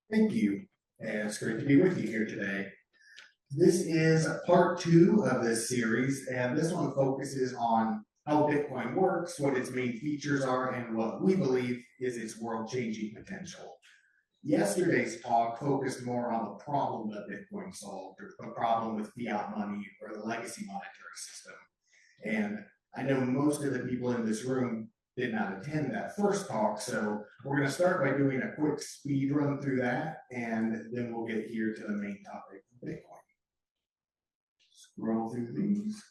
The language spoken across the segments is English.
Thank you, and it's great to be with you here today. This is part two of this series, and this one focuses on how Bitcoin works, what its main features are, and what we believe is its world changing potential. Yesterday's talk focused more on the problem that Bitcoin solved, or the problem with fiat money or the legacy monetary system. And I know most of the people in this room did not attend that first talk, so we're going to start by doing a quick speed run through that, and then we'll get here to the main topic of Bitcoin. Scroll through these.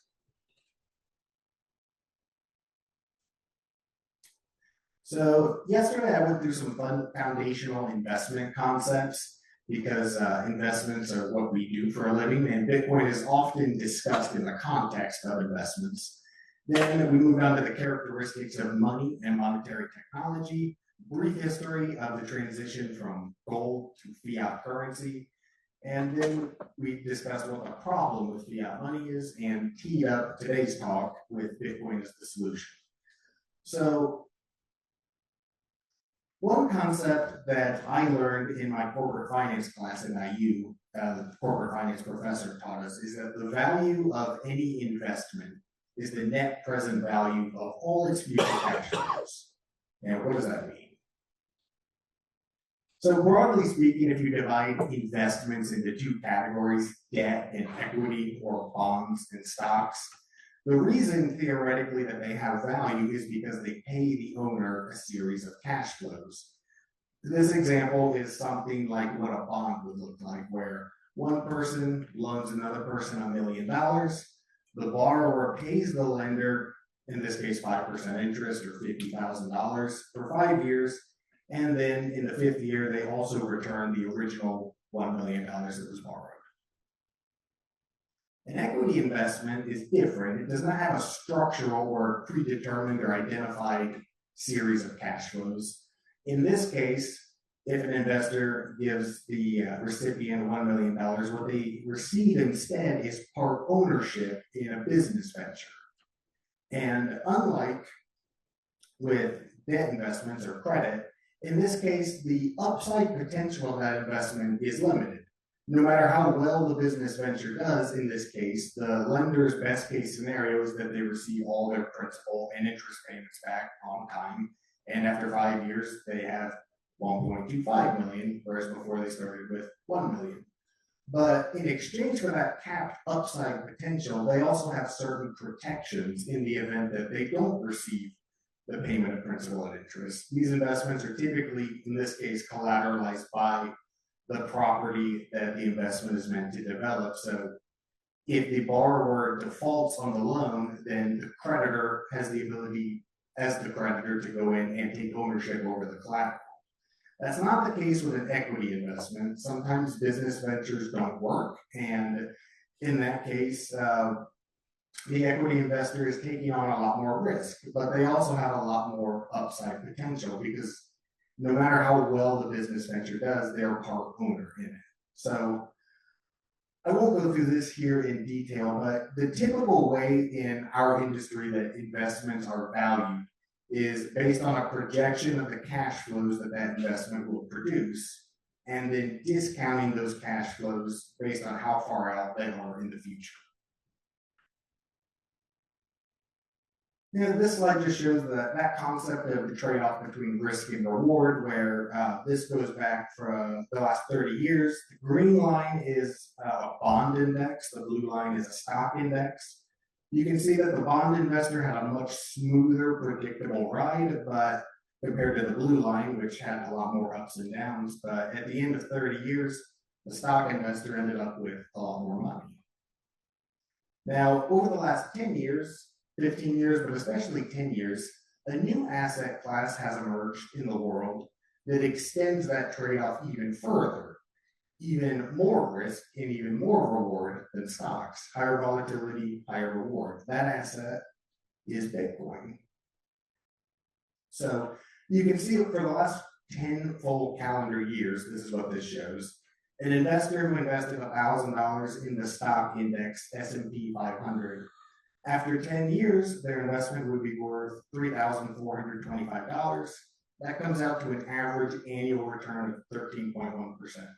So yesterday I went through some fun foundational investment concepts because investments are what we do for a living, and Bitcoin is often discussed in the context of investments. Then we moved on to the characteristics of money and monetary technology, brief history of the transition from gold to fiat currency, and then we discussed what the problem with fiat money is and teed up today's talk with Bitcoin as the solution. So one concept that I learned in my corporate finance class at IU, the corporate finance professor taught us, is that the value of any investment is the net present value of all its future cash flows. And what does that mean? So broadly speaking, if you divide investments into two categories, debt and equity, or bonds and stocks, the reason theoretically that they have value is because they pay the owner a series of cash flows. This example is something like what a bond would look like, where one person loans another person $1 million. The borrower pays the lender, in this case 5% interest or $50,000 for 5 years. And then in the fifth year, they also return the original $1 million that was borrowed. An equity investment is different. It does not have a structural or predetermined or identified series of cash flows. In this case, if an investor gives the recipient $1 million, what they receive instead is part ownership in a business venture. And unlike with debt investments or credit, in this case, the upside potential of that investment is limited. No matter how well the business venture does, in this case, the lender's best case scenario is that they receive all their principal and interest payments back on time. And after 5 years, they have 1.25 million, whereas before they started with 1 million. But in exchange for that capped upside potential, they also have certain protections in the event that they don't receive the payment of principal and interest. These investments are typically, in this case, collateralized by the property that the investment is meant to develop. So if the borrower defaults on the loan, then the creditor has the ability as the creditor to go in and take ownership over the collateral. That's not the case with an equity investment. Sometimes business ventures don't work, and in that case, the equity investor is taking on a lot more risk, but they also have a lot more upside potential because no matter how well the business venture does, they're part owner in it. So I won't go through this here in detail, but the typical way in our industry that investments are valued is based on a projection of the cash flows that that investment will produce, and then discounting those cash flows based on how far out they are in the future. This slide just shows that concept of the trade-off between risk and reward, where this goes back for the last 30 years. The green line is a bond index, the blue line is a stock index. You can see that the bond investor had a much smoother, predictable ride, but compared to the blue line, which had a lot more ups and downs. But at the end of 30 years, the stock investor ended up with a lot more money. Now, over the last 10 years, 15 years, but especially 10 years, a new asset class has emerged in the world that extends that trade-off even further, even more risk and even more reward than stocks. Higher volatility, higher reward. That asset is Bitcoin. So you can see for the last 10 full calendar years, this is what this shows. An investor who invested $1,000 in the stock index S&P 500, after 10 years, their investment would be worth $3,425. that comes out to an average annual return of 13.1%.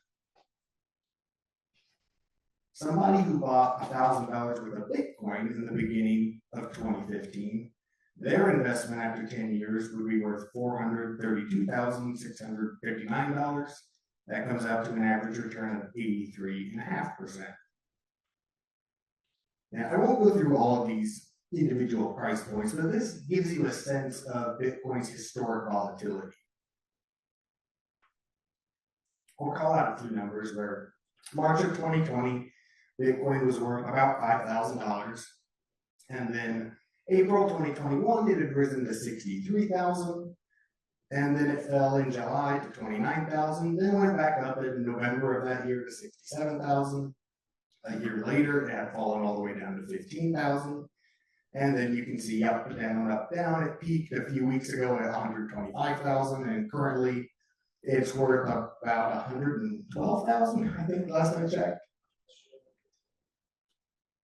Somebody who bought $1,000 worth of Bitcoin in the beginning of 2015, their investment after 10 years would be worth $432,659. That comes out to an average return of 83.5%. Now, I won't go through all of these individual price points, but this gives you a sense of Bitcoin's historic volatility. We'll call out a few numbers where March of 2020, Bitcoin was worth about $5,000. And then April 2021, it had risen to 63,000. And then it fell in July to 29,000, then went back up in November of that year to 67,000. A year later, it had fallen all the way down to 15,000. And then you can see up, down, up, down. It peaked a few weeks ago at 125,000, and currently it's worth about 112,000, I think, last I checked.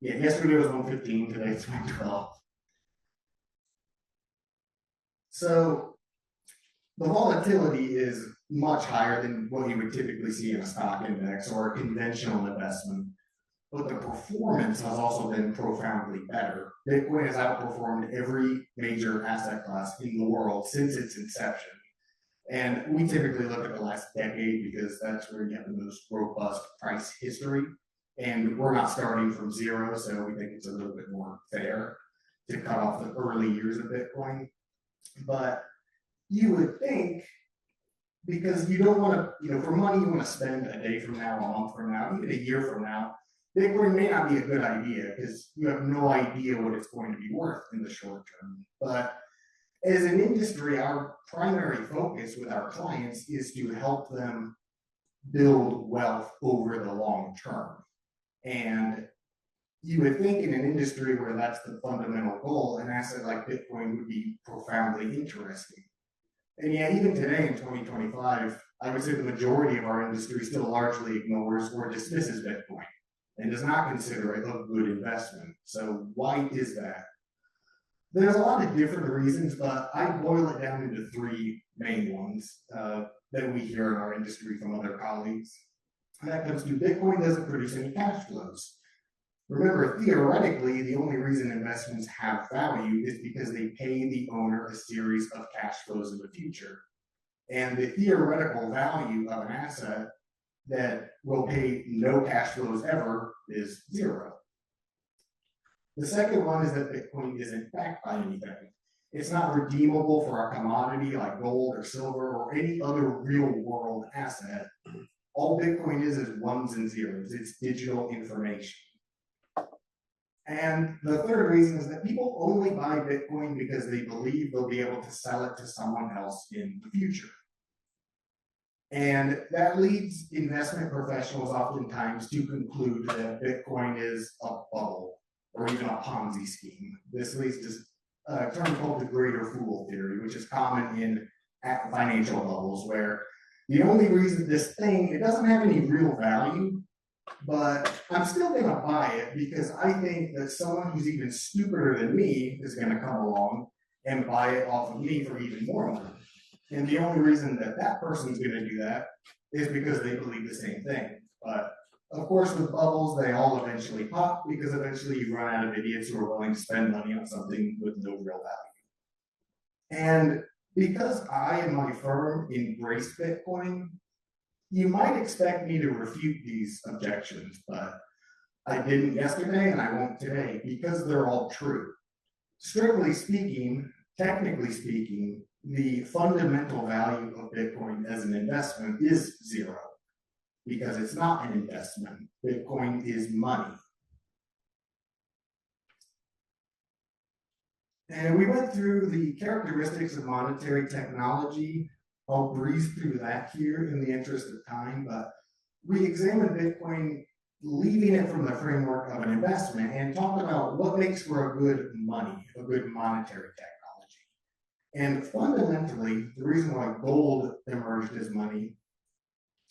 Yeah, yesterday was 115, today it's 112. So the volatility is much higher than what you would typically see in a stock index or a conventional investment. But the performance has also been profoundly better. Bitcoin has outperformed every major asset class in the world since its inception. And we typically look at the last decade because that's where you have the most robust price history. And we're not starting from zero, so we think it's a little bit more fair to cut off the early years of Bitcoin. But you would think, because you don't want to, for money you want to spend a day from now, a month from now, even a year from now, Bitcoin may not be a good idea because you have no idea what it's going to be worth in the short term. But as an industry, our primary focus with our clients is to help them build wealth over the long term. And you would think in an industry where that's the fundamental goal, an asset like Bitcoin would be profoundly interesting. And yet, even today in 2025, I would say the majority of our industry still largely ignores or dismisses Bitcoin and does not consider it a good investment. So why is that? There's a lot of different reasons, but I boil it down into three main ones that we hear in our industry from other colleagues. And that comes to Bitcoin doesn't produce any cash flows. Remember, theoretically, the only reason investments have value is because they pay the owner a series of cash flows in the future. And the theoretical value of an asset that will pay no cash flows ever is zero. The second one is that Bitcoin isn't backed by anything. It's not redeemable for a commodity like gold or silver or any other real world asset. All Bitcoin is ones and zeros. It's digital information. And the third reason is that people only buy Bitcoin because they believe they'll be able to sell it to someone else in the future. And that leads investment professionals oftentimes to conclude that Bitcoin is a bubble or even a Ponzi scheme. This leads to a term called the greater fool theory, which is common in financial bubbles, where the only reason this thing, it doesn't have any real value, but I'm still going to buy it because I think that someone who's even stupider than me is going to come along and buy it off of me for even more money. And the only reason that that person's going to do that is because they believe the same thing. But of course, with bubbles, they all eventually pop because eventually you run out of idiots who are willing to spend money on something with no real value. And because I and my firm embrace Bitcoin, you might expect me to refute these objections, but I didn't yesterday and I won't today because they're all true. Strictly speaking, technically speaking, the fundamental value of Bitcoin as an investment is zero because it's not an investment. Bitcoin is money. And we went through the characteristics of monetary technology. I'll breeze through that here in the interest of time, but we examined Bitcoin, leaving it from the framework of an investment and talked about what makes for a good money, a good monetary technology. And fundamentally, the reason why gold emerged as money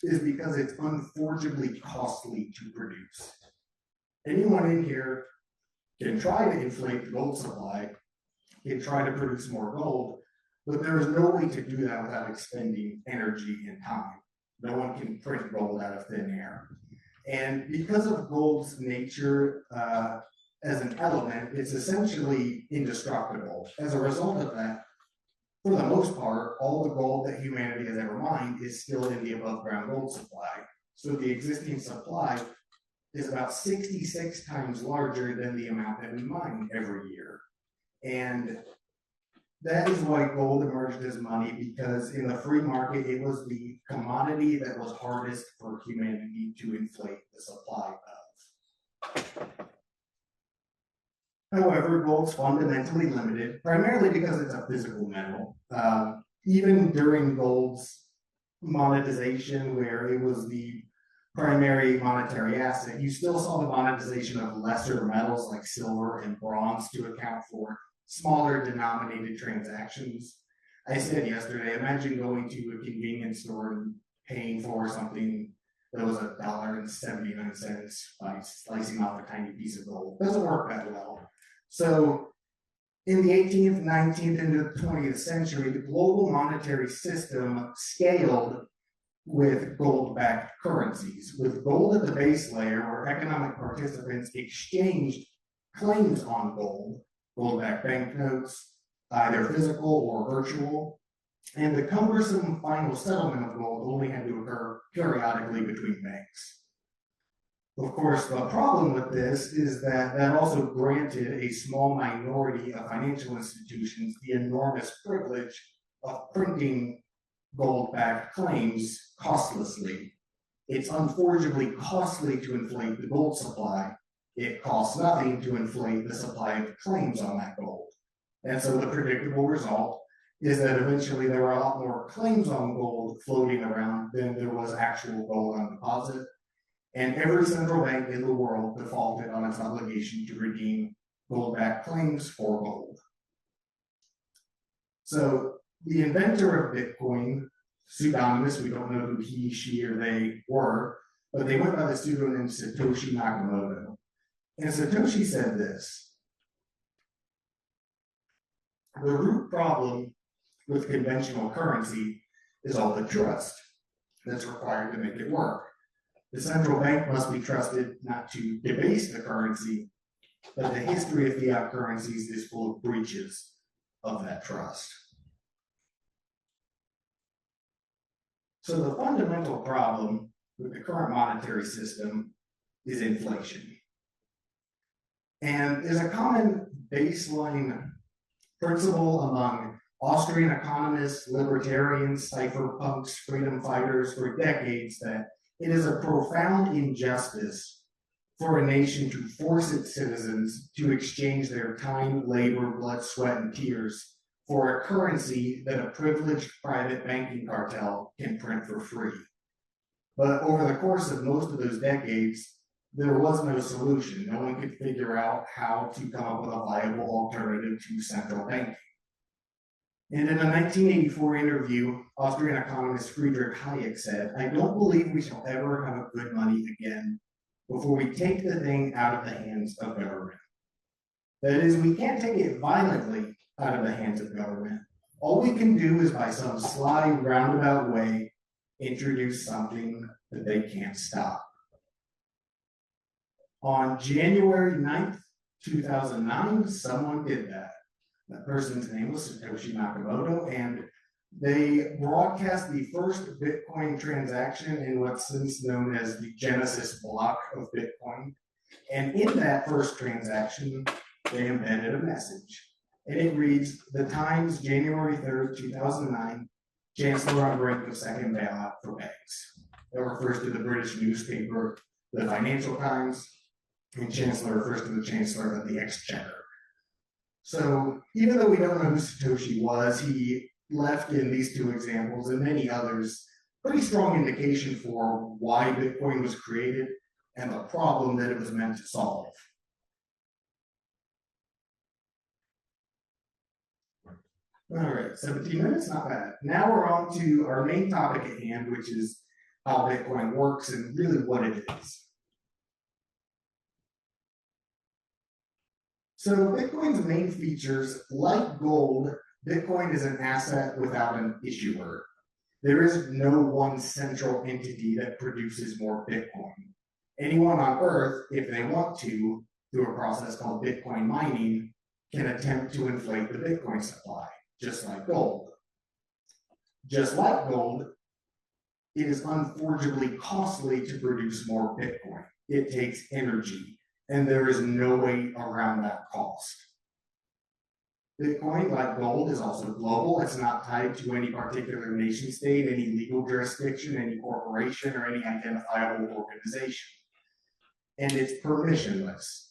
is because it's unforgeably costly to produce. Anyone in here can try to inflate the gold supply, can try to produce more gold, But there is no way to do that without expending energy and time. No one can print gold out of thin air. And because of gold's nature as an element, it's essentially indestructible. As a result of that, for the most part, all the gold that humanity has ever mined is still in the above ground gold supply. So the existing supply is about 66 times larger than the amount that we mine every year. And that is why gold emerged as money, because in the free market, it was the commodity that was hardest for humanity to inflate the supply of. However, gold's fundamentally limited, primarily because it's a physical metal. Even during gold's monetization, where it was the primary monetary asset, you still saw the monetization of lesser metals like silver and bronze to account for smaller denominated transactions. I said yesterday, imagine going to a convenience store and paying for something that was $1.79 by slicing off a tiny piece of gold. It doesn't work that well. So in the 18th, 19th, into the 20th century, the global monetary system scaled with gold-backed currencies, with gold at the base layer where economic participants exchanged claims on gold, gold-backed banknotes, either physical or virtual, and the cumbersome final settlement of gold only had to occur periodically between banks. Of course, the problem with this is that that also granted a small minority of financial institutions the enormous privilege of printing gold-backed claims costlessly. It's unfortunately costly to inflate the gold supply. It costs nothing to inflate the supply of claims on that gold. And so the predictable result is that eventually there were a lot more claims on gold floating around than there was actual gold on deposit. And every central bank in the world defaulted on its obligation to redeem gold-backed claims for gold. So the inventor of Bitcoin, pseudonymous, we don't know who he, she, or they were, but they went by the pseudonym Satoshi Nakamoto. And Satoshi said this: the root problem with conventional currency is all the trust that's required to make it work. The central bank must be trusted not to debase the currency, but the history of fiat currencies is full of breaches of that trust. So the fundamental problem with the current monetary system is inflation. And there's a common baseline principle among Austrian economists, libertarians, cypherpunks, freedom fighters for decades that it is a profound injustice for a nation to force its citizens to exchange their time, labor, blood, sweat, and tears for a currency that a privileged private banking cartel can print for free. But over the course of most of those decades, there was no solution. No one could figure out how to come up with a viable alternative to central banking. And in a 1984 interview, Austrian economist Friedrich Hayek said, "I don't believe we shall ever have a good money again before we take the thing out of the hands of government." That is, we can't take it violently out of the hands of government. All we can do is by some sly, roundabout way, introduce something that they can't stop. On January 9th, 2009, someone did that. That person's name was Satoshi Nakamoto, and they broadcast the first Bitcoin transaction in what's since known as the Genesis block of Bitcoin. And in that first transaction, they embedded a message. And it reads, "The Times, January 3rd, 2009, Chancellor on brink of second bailout for banks." That refers to the British newspaper, the Financial Times, and Chancellor refers to the Chancellor of the Exchequer. So even though we don't know who Satoshi was, he left in these two examples and many others pretty strong indication for why Bitcoin was created and the problem that it was meant to solve. All right, 17 minutes, not bad. Now we're on to our main topic at hand, which is how Bitcoin works and really what it is. So Bitcoin's main features, like gold, Bitcoin is an asset without an issuer. There is no one central entity that produces more Bitcoin. Anyone on Earth, if they want to, through a process called Bitcoin mining, can attempt to inflate the Bitcoin supply, just like gold. Just like gold, it is unfortunately costly to produce more Bitcoin. It takes energy, and there is no way around that cost. Bitcoin, like gold, is also global. It's not tied to any particular nation state, any legal jurisdiction, any corporation, or any identifiable organization. And it's permissionless.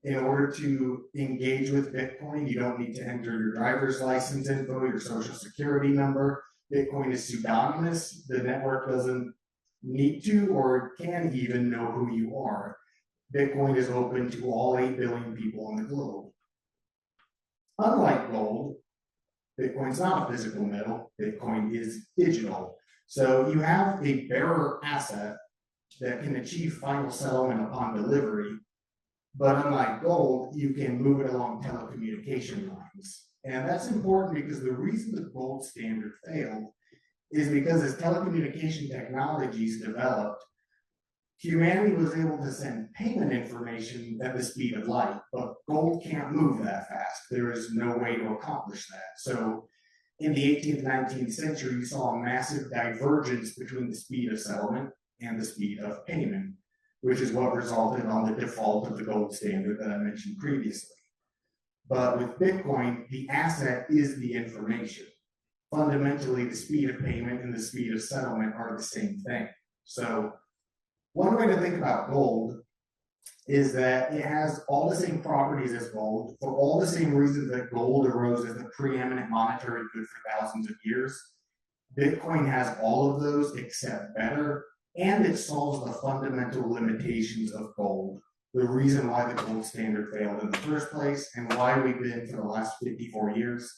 In order to engage with Bitcoin, you don't need to enter your driver's license info, your social security number. Bitcoin is pseudonymous. The network doesn't need to or can even know who you are. Bitcoin is open to all 8 billion people on the globe. Unlike gold, Bitcoin's not a physical metal. Bitcoin is digital. So you have a bearer asset that can achieve final settlement upon delivery. But unlike gold, you can move it along telecommunication lines. And that's important because the reason the gold standard failed is because as telecommunication technologies developed, humanity was able to send payment information at the speed of light, but gold can't move that fast. There is no way to accomplish that. So in the 18th, 19th century, you saw a massive divergence between the speed of settlement and the speed of payment, which is what resulted on the default of the gold standard that I mentioned previously. But with Bitcoin, the asset is the information. Fundamentally, the speed of payment and the speed of settlement are the same thing. So one way to think about gold is that it has all the same properties as gold for all the same reasons that gold arose as the preeminent monetary good for thousands of years. Bitcoin has all of those except better, and it solves the fundamental limitations of gold. The reason why the gold standard failed in the first place and why we've been for the last 54 years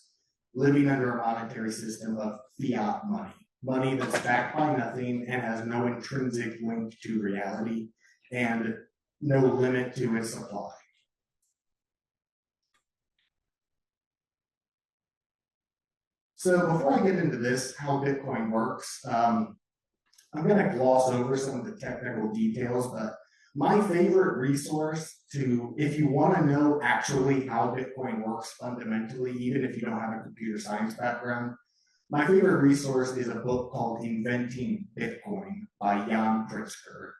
living under a monetary system of fiat money. Money that's backed by nothing and has no intrinsic link to reality and no limit to its supply. So before I get into this, how Bitcoin works, I'm going to gloss over some of the technical details, but my favorite resource if you want to know actually how Bitcoin works fundamentally, even if you don't have a computer science background, my favorite resource is a book called Inventing Bitcoin by Jan Pritzker.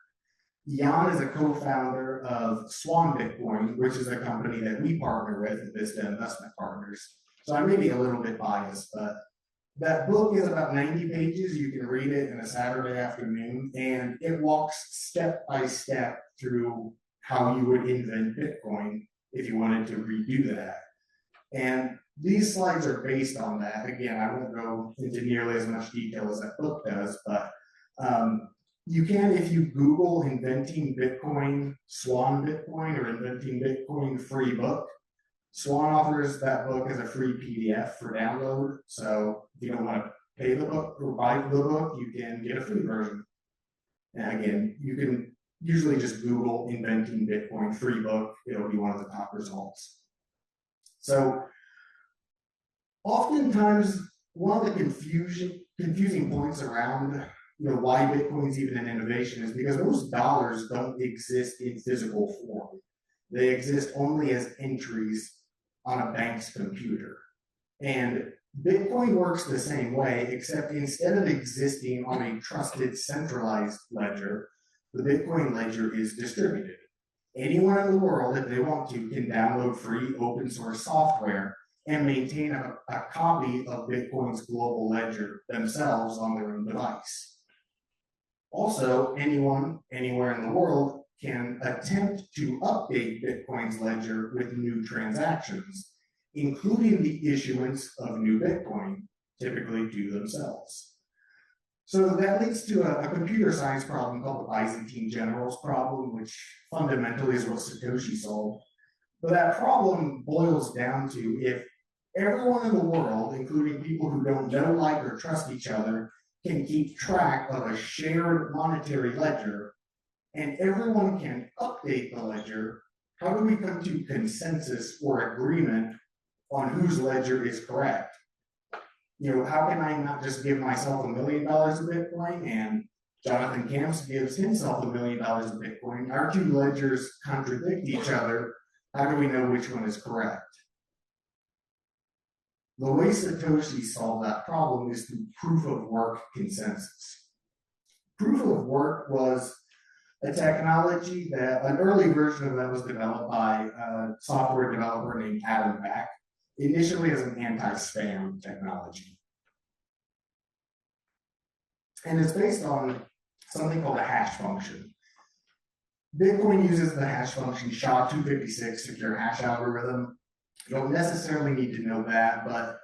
Jan is a co-founder of Swan Bitcoin, which is a company that we partner with at Vista Investment Partners. So I may be a little bit biased, but that book is about 90 pages. You can read it in a Saturday afternoon, and it walks step by step through how you would invent Bitcoin if you wanted to redo that. And these slides are based on that. Again, I won't go into nearly as much detail as that book does, but you can, if you Google Inventing Bitcoin, Swan Bitcoin, or Inventing Bitcoin free book, Swan offers that book as a free PDF for download. So if you don't want to pay the book or buy the book, you can get a free version. And again, you can usually just Google Inventing Bitcoin free book. It'll be one of the top results. So oftentimes, one of the confusing points around why Bitcoin is even an innovation is because those dollars don't exist in physical form. They exist only as entries on a bank's computer. And Bitcoin works the same way, except instead of existing on a trusted centralized ledger, the Bitcoin ledger is distributed. Anyone in the world, if they want to, can download free open source software and maintain a copy of Bitcoin's global ledger themselves on their own device. Also, anyone, anywhere in the world can attempt to update Bitcoin's ledger with new transactions, including the issuance of new Bitcoin, typically to themselves. So that leads to a computer science problem called the Byzantine generals problem, which fundamentally is what Satoshi solved. But that problem boils down to if everyone in the world, including people who don't know, like, or trust each other, can keep track of a shared monetary ledger, and everyone can update the ledger, how do we come to consensus or agreement on whose ledger is correct? How can I not just give myself $1 million of Bitcoin and Jonathan Camps gives himself $1 million of Bitcoin? Our two ledgers contradict each other. How do we know which one is correct? The way Satoshi solved that problem is through proof of work consensus. Proof of work was a technology that an early version of that was developed by a software developer named Adam Back, initially as an anti-spam technology. And it's based on something called a hash function. Bitcoin uses the hash function SHA-256 secure hash algorithm. You don't necessarily need to know that, but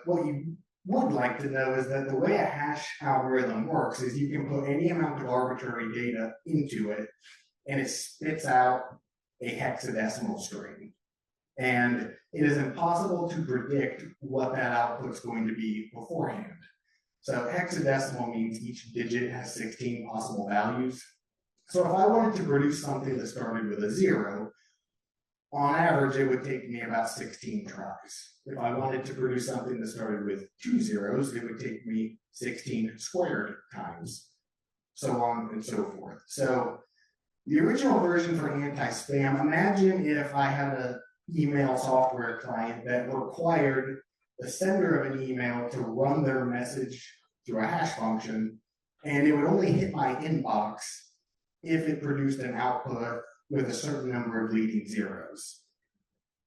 what you would like to know is that the way a hash algorithm works is you can put any amount of arbitrary data into it, and it spits out a hexadecimal string. And it is impossible to predict what that output is going to be beforehand. So hexadecimal means each digit has 16 possible values. So if I wanted to produce something that started with a 0, on average, it would take me about 16 tries. If I wanted to produce something that started with 2 zeros, it would take me 16 squared times, so on and so forth. So the original version for anti-spam, imagine if I had an email software client that required the sender of an email to run their message through a hash function, and it would only hit my inbox if it produced an output with a certain number of leading zeros.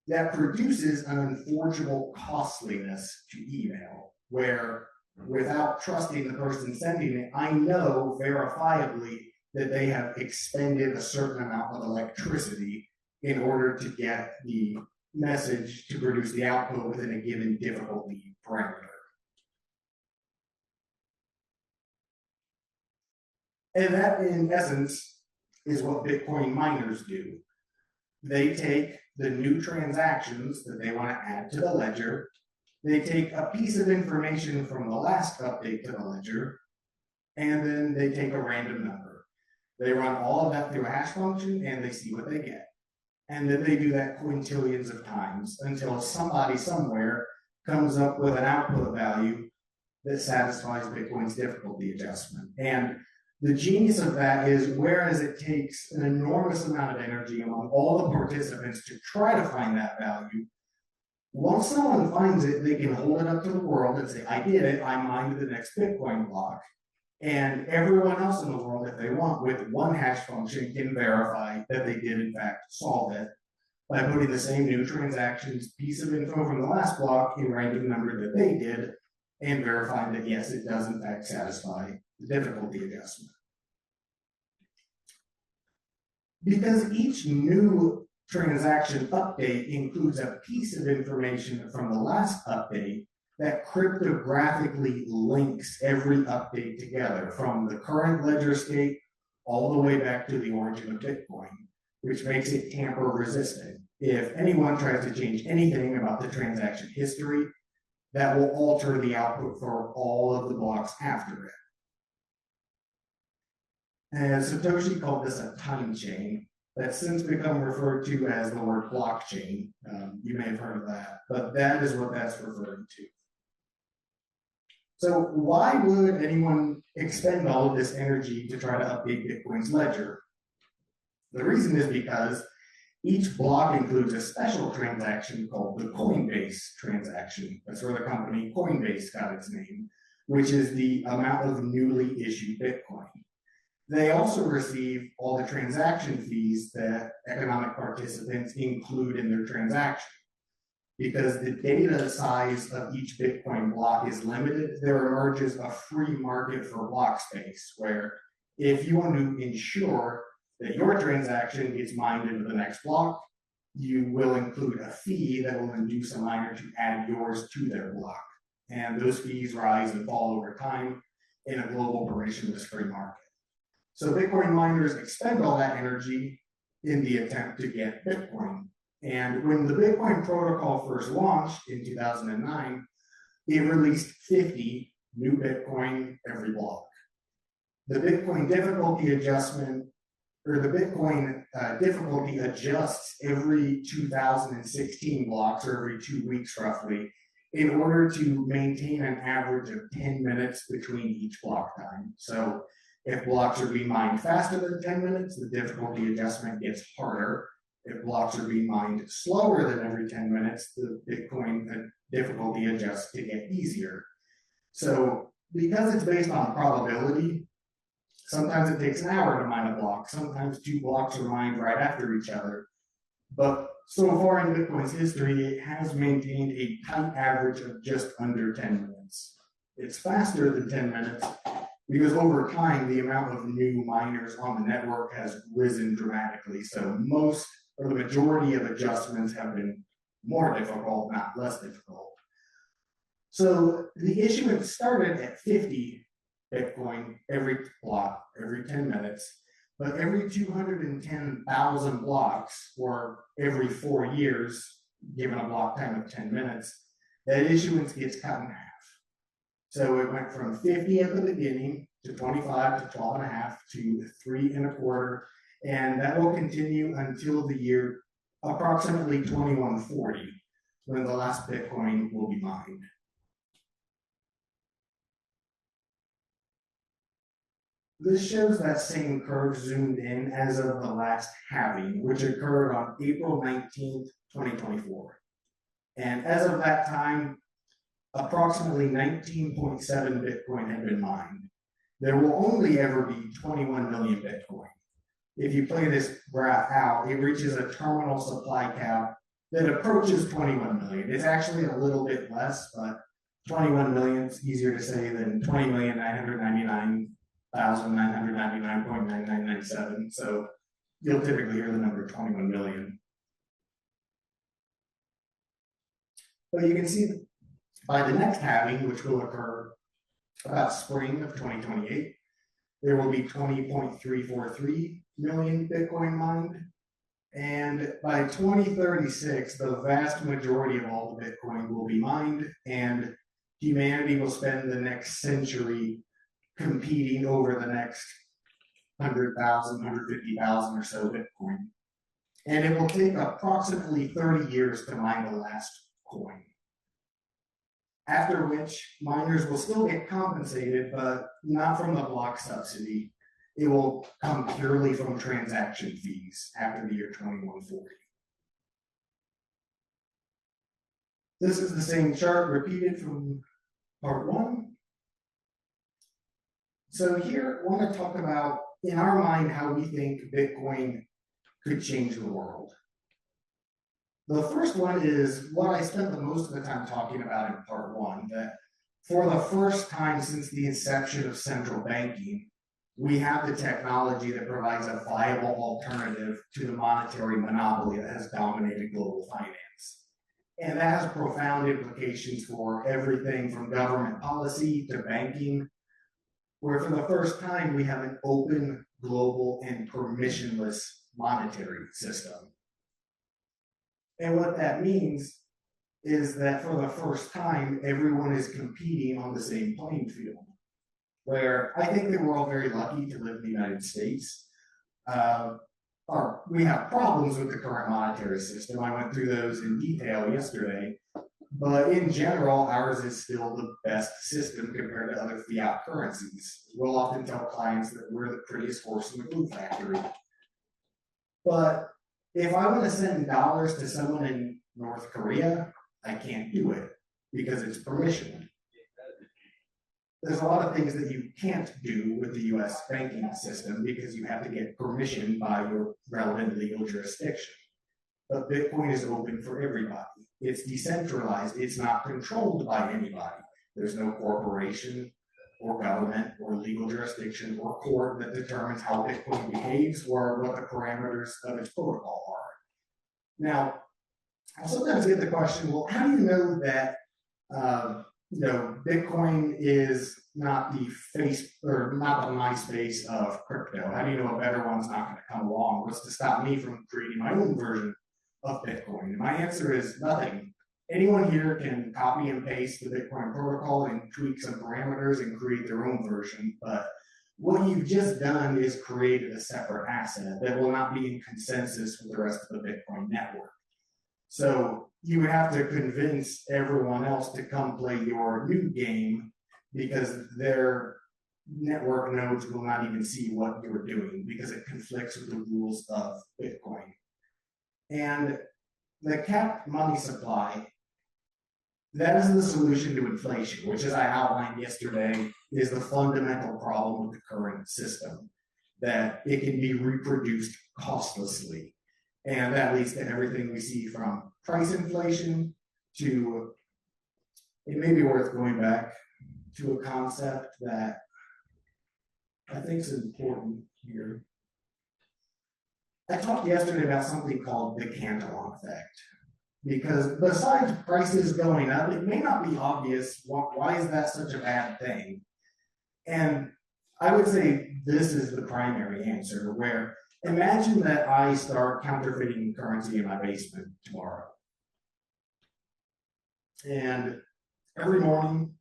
That produces an unforgeable costliness to email, where without trusting the person sending it, I know verifiably that they have expended a certain amount of electricity in order to get the message to produce the output within a given difficulty parameter. And that, in essence, is what Bitcoin miners do. They take the new transactions that they want to add to the ledger. They take a piece of information from the last update to the ledger, and then they take a random number. They run all of that through a hash function, and they see what they get. And then they do that quintillions of times until somebody somewhere comes up with an output value that satisfies Bitcoin's difficulty adjustment. And the genius of that is, whereas it takes an enormous amount of energy among all the participants to try to find that value, once someone finds it, they can hold it up to the world and say, I did it, I mined the next Bitcoin block. And everyone else in the world, if they want, with one hash function, can verify that they did in fact solve it by putting the same new transactions piece of info from the last block in random number that they did, and verifying that yes, it does in fact satisfy the difficulty adjustment. Because each new transaction update includes a piece of information from the last update that cryptographically links every update together, from the current ledger state all the way back to the origin of Bitcoin, which makes it tamper resistant. If anyone tries to change anything about the transaction history, that will alter the output for all of the blocks after it. And Satoshi called this a time chain. That's since become referred to as the word blockchain. You may have heard of that, but that is what that's referring to. So why would anyone expend all of this energy to try to update Bitcoin's ledger? The reason is because each block includes a special transaction called the Coinbase transaction. That's where the company Coinbase got its name, which is the amount of newly issued Bitcoin. They also receive all the transaction fees that economic participants include in their transaction. Because the data size of each Bitcoin block is limited, there emerges a free market for block space, where if you want to ensure that your transaction gets mined into the next block, you will include a fee that will induce a miner to add yours to their block. And those fees rise and fall over time in a global permissionless free market. So Bitcoin miners expend all that energy in the attempt to get Bitcoin. And when the Bitcoin protocol first launched in 2009, it released 50 new Bitcoin every block. The Bitcoin difficulty adjustment, or the Bitcoin difficulty adjusts every 2016 blocks, or every 2 weeks roughly, in order to maintain an average of 10 minutes between each block time. So if blocks are being mined faster than 10 minutes, the difficulty adjustment gets harder. If blocks are being mined slower than every 10 minutes, the Bitcoin difficulty adjusts to get easier. So because it's based on probability, sometimes it takes an hour to mine a block. Sometimes 2 blocks are mined right after each other. But so far in Bitcoin's history, it has maintained a tight average of just under 10 minutes. It's faster than 10 minutes because over time, the amount of new miners on the network has risen dramatically. So most or the majority of adjustments have been more difficult, not less difficult. So the issuance started at 50 Bitcoin every block, every 10 minutes. But every 210,000 blocks, or every 4 years, given a block time of 10 minutes, that issuance gets cut in half. So it went from 50 at the beginning to 25 to 12.5 to 3.25, and that will continue until the year approximately 2140, when the last Bitcoin will be mined. This shows that same curve zoomed in as of the last halving, which occurred on April 19th, 2024. And as of that time, approximately 19.7 Bitcoin had been mined. There will only ever be 21 million Bitcoin. If you play this graph out, it reaches a terminal supply cap that approaches 21 million. It's actually a little bit less, but 21 million is easier to say than 20,999,999.9997. So you'll typically hear the number 21 million. But you can see by the next halving, which will occur about spring of 2028, there will be 20.343 million Bitcoin mined. And by 2036, the vast majority of all the Bitcoin will be mined, and humanity will spend the next century competing over the next 100,000, 150,000 or so Bitcoin. And it will take approximately 30 years to mine the last coin. After which, miners will still get compensated, but not from the block subsidy. It will come purely from transaction fees after the year 2140. This is the same chart repeated from part 1. So here, I want to talk about, in our mind, how we think Bitcoin could change the world. The first one is what I spent the most of the time talking about in part 1, that for the first time since the inception of central banking, we have the technology that provides a viable alternative to the monetary monopoly that has dominated global finance. And that has profound implications for everything from government policy to banking, where for the first time we have an open, global, and permissionless monetary system. And what that means is that for the first time, everyone is competing on the same playing field. Where I think that we're all very lucky to live in the United States. We have problems with the current monetary system. I went through those in detail yesterday. But in general, ours is still the best system compared to other fiat currencies. We'll often tell clients that we're the prettiest horse in the glue factory. But if I want to send dollars to someone in North Korea, I can't do it because it's permission. There's a lot of things that you can't do with the US banking system because you have to get permission by your relevant legal jurisdiction. But Bitcoin is open for everybody. It's decentralized. It's not controlled by anybody. There's no corporation or government or legal jurisdiction or court that determines how Bitcoin behaves or what the parameters of its protocol are. Now, I sometimes get the question, well, how do you know that Bitcoin is not the face or not the MySpace of crypto? How do you know a better one's not going to come along? What's to stop me from creating my own version of Bitcoin? And my answer is nothing. Anyone here can copy and paste the Bitcoin protocol and tweak some parameters and create their own version. But what you've just done is created a separate asset that will not be in consensus with the rest of the Bitcoin network. So you would have to convince everyone else to come play your new game because their network nodes will not even see what you're doing because it conflicts with the rules of Bitcoin. And the capped money supply, that is the solution to inflation, which, as I outlined yesterday, is the fundamental problem with the current system, that it can be reproduced costlessly. And that leads to everything we see from price inflation to, it may be worth going back to a concept that I think is important here. I talked yesterday about something called the Cantillon effect. Because besides prices going up, it may not be obvious why is that such a bad thing. And I would say this is the primary answer, where imagine that I start counterfeiting currency in my basement tomorrow. And every morning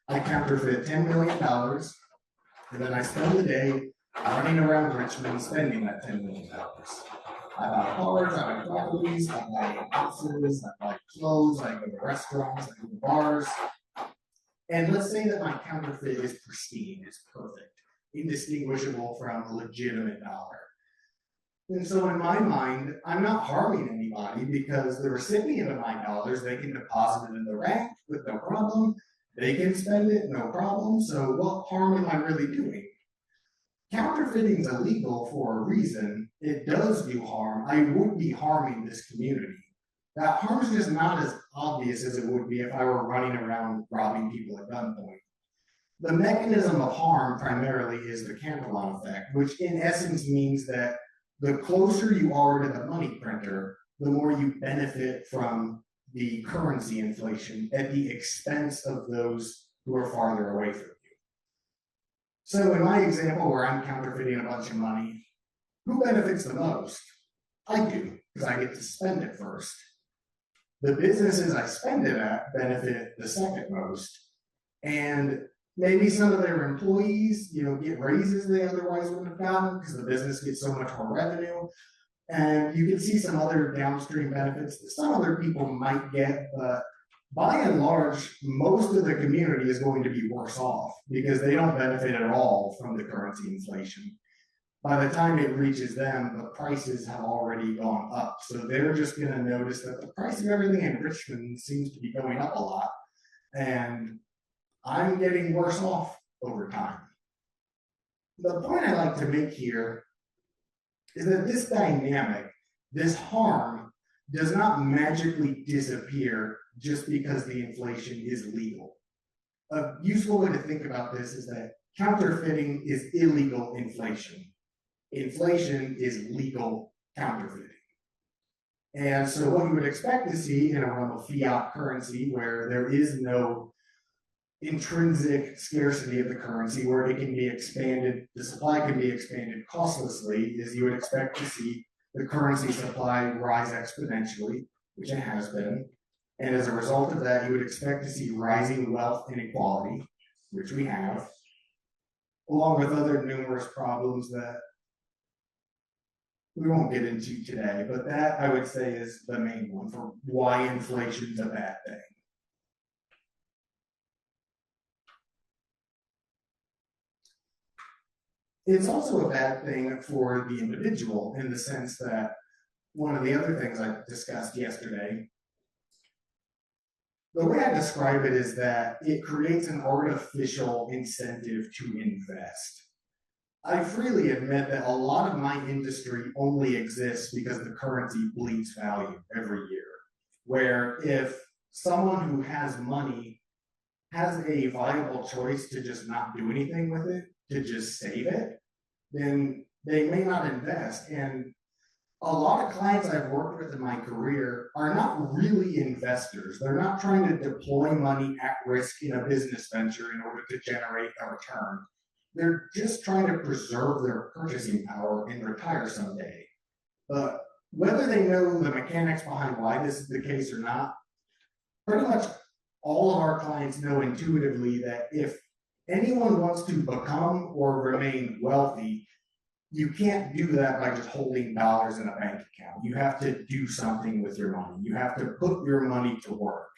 I counterfeit $10 million, and then I spend the day running around Richmond spending that $10 million. I buy cars, I buy properties, I buy houses, I buy clothes, I go to restaurants, I go to bars. And let's say that my counterfeit is pristine, is perfect, indistinguishable from a legitimate dollar. And so in my mind, I'm not harming anybody because the recipient of my dollars, they can deposit it in the bank with no problem. They can spend it, no problem. So what harm am I really doing? Counterfeiting is illegal for a reason. It does do harm. I would be harming this community. That harm is just not as obvious as it would be if I were running around robbing people at gunpoint. The mechanism of harm primarily is the Cantillon effect, which in essence means that the closer you are to the money printer, the more you benefit from the currency inflation at the expense of those who are farther away from you. So in my example where I'm counterfeiting a bunch of money, who benefits the most? I do, because I get to spend it first. The businesses I spend it at benefit the second most. And maybe some of their employees, get raises they otherwise wouldn't have gotten because the business gets so much more revenue. And you can see some other downstream benefits that some other people might get, but by and large, most of the community is going to be worse off because they don't benefit at all from the currency inflation. By the time it reaches them, the prices have already gone up. So they're just going to notice that the price of everything in Richmond seems to be going up a lot. And I'm getting worse off over time. The point I like to make here is that this dynamic, this harm, does not magically disappear just because the inflation is legal. A useful way to think about this is that counterfeiting is illegal inflation. Inflation is legal counterfeiting. And so what you would expect to see in a realm of fiat currency where there is no intrinsic scarcity of the currency, where it can be expanded, the supply can be expanded costlessly, is you would expect to see the currency supply rise exponentially, which it has been. And as a result of that, you would expect to see rising wealth inequality, which we have, along with other numerous problems that we won't get into today, but that I would say is the main one for why inflation is a bad thing. It's also a bad thing for the individual in the sense that one of the other things I discussed yesterday, the way I describe it is that it creates an artificial incentive to invest. I freely admit that a lot of my industry only exists because the currency bleeds value every year. Where if someone who has money has a viable choice to just not do anything with it, to just save it, then they may not invest. And a lot of clients I've worked with in my career are not really investors. They're not trying to deploy money at risk in a business venture in order to generate a return. They're just trying to preserve their purchasing power and retire someday. But whether they know the mechanics behind why this is the case or not, pretty much all of our clients know intuitively that if anyone wants to become or remain wealthy, you can't do that by just holding dollars in a bank account. You have to do something with your money. You have to put your money to work.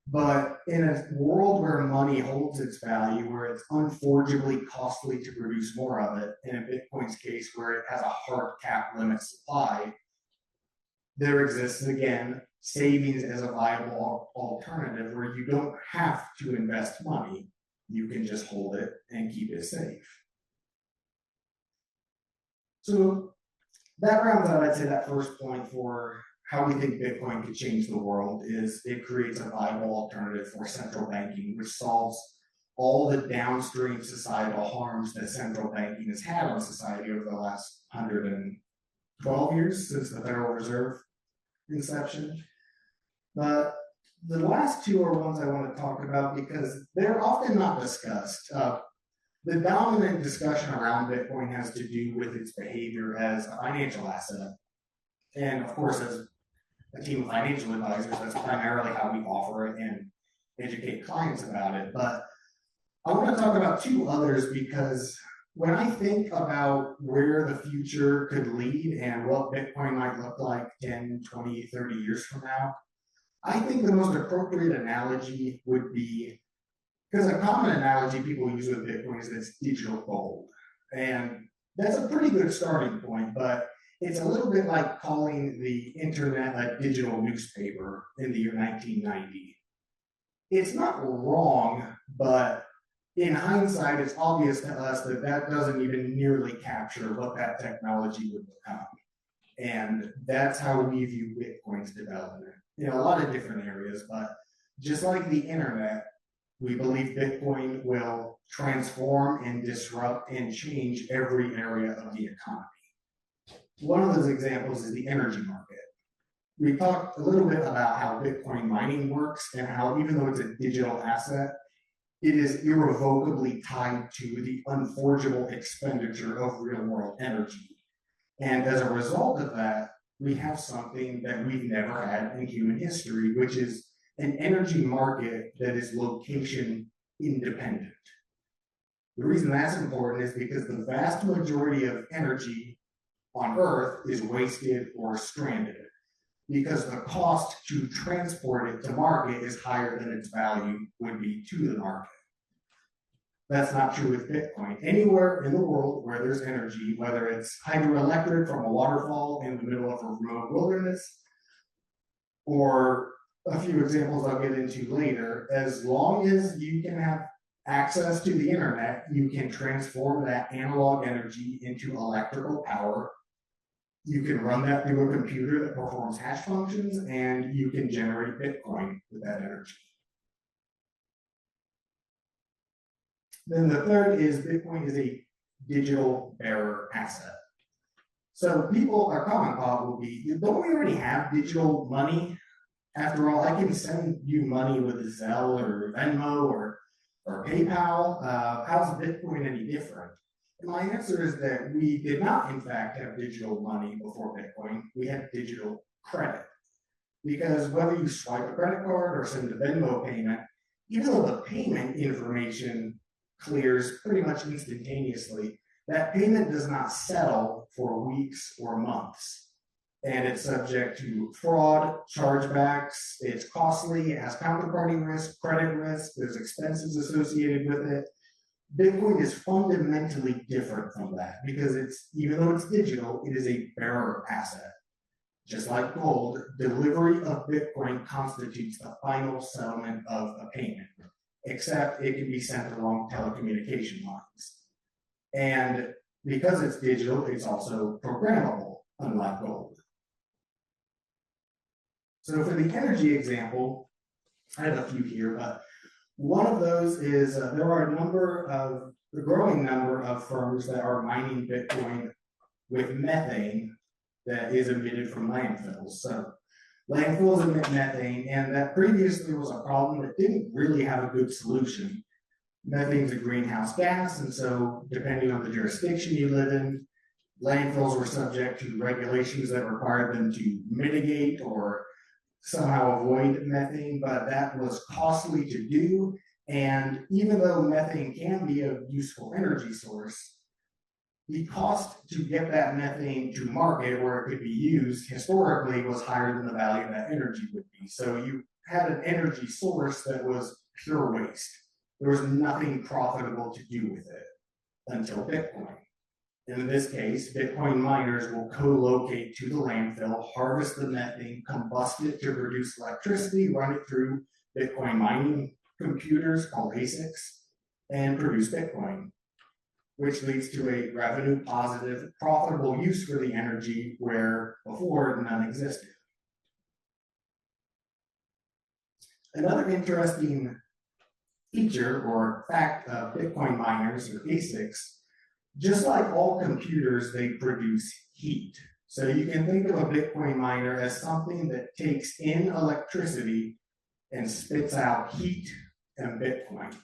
But in a world where money holds its value, where it's unforgeably costly to produce more of it, and in Bitcoin's case, where it has a hard cap limit supply, there exists, again, savings as a viable alternative where you don't have to invest money. You can just hold it and keep it safe. So that rounds out, I'd say, that first point for how we think Bitcoin could change the world is it creates a viable alternative for central banking, which solves all the downstream societal harms that central banking has had on society over the last 112 years since the Federal Reserve inception. But the last two are ones I want to talk about because they're often not discussed. The dominant discussion around Bitcoin has to do with its behavior as a financial asset. And of course, as a team of financial advisors, that's primarily how we offer it and educate clients about it. But I want to talk about two others because when I think about where the future could lead and what Bitcoin might look like 10, 20, 30 years from now, I think the most appropriate analogy would be, because a common analogy people use with Bitcoin is it's digital gold. And that's a pretty good starting point, but it's a little bit like calling the internet a digital newspaper in the year 1990. It's not wrong, but in hindsight, it's obvious to us that that doesn't even nearly capture what that technology would become. And that's how we view Bitcoin's development in a lot of different areas. But just like the internet, we believe Bitcoin will transform and disrupt and change every area of the economy. One of those examples is the energy market. We talked a little bit about how Bitcoin mining works and how even though it's a digital asset, it is irrevocably tied to the unforgeable expenditure of real world energy. And as a result of that, we have something that we've never had in human history, which is an energy market that is location independent. The reason that's important is because the vast majority of energy on Earth is wasted or stranded because the cost to transport it to market is higher than its value would be to the market. That's not true with Bitcoin. Anywhere in the world where there's energy, whether it's hydroelectric from a waterfall in the middle of a remote wilderness, or a few examples I'll get into later, as long as you can have access to the internet, you can transform that analog energy into electrical power. You can run that through a computer that performs hash functions, and you can generate Bitcoin with that energy. Then the third is Bitcoin is a digital bearer asset. So people, our common thought will be, don't we already have digital money? After all, I can send you money with Zelle or Venmo or PayPal. How's Bitcoin any different? And my answer is that we did not, in fact, have digital money before Bitcoin. We had digital credit. Because whether you swipe a credit card or send a Venmo payment, even though the payment information clears pretty much instantaneously, that payment does not settle for weeks or months. And it's subject to fraud, chargebacks, it's costly, it has counterparty risk, credit risk, there's expenses associated with it. Bitcoin is fundamentally different from that because it's, even though it's digital, it is a bearer asset. Just like gold, delivery of Bitcoin constitutes the final settlement of a payment, except it can be sent along telecommunication lines. And because it's digital, it's also programmable, unlike gold. So for the energy example, I have a few here, but one of those is there are a growing number of firms that are mining Bitcoin with methane that is emitted from landfills. So landfills emit methane, and that previously was a problem that didn't really have a good solution. Methane is a greenhouse gas, and so depending on the jurisdiction you live in, landfills were subject to regulations that required them to mitigate or somehow avoid methane, but that was costly to do. And even though methane can be a useful energy source, the cost to get that methane to market where it could be used historically was higher than the value that energy would be. So you had an energy source that was pure waste. There was nothing profitable to do with it until Bitcoin. In this case, Bitcoin miners will co-locate to the landfill, harvest the methane, combust it to produce electricity, run it through Bitcoin mining computers called ASICs, and produce Bitcoin, which leads to a revenue positive, profitable use for the energy where before none existed. Another interesting feature or fact of Bitcoin miners or ASICs, just like all computers, they produce heat. So you can think of a Bitcoin miner as something that takes in electricity and spits out heat and Bitcoin.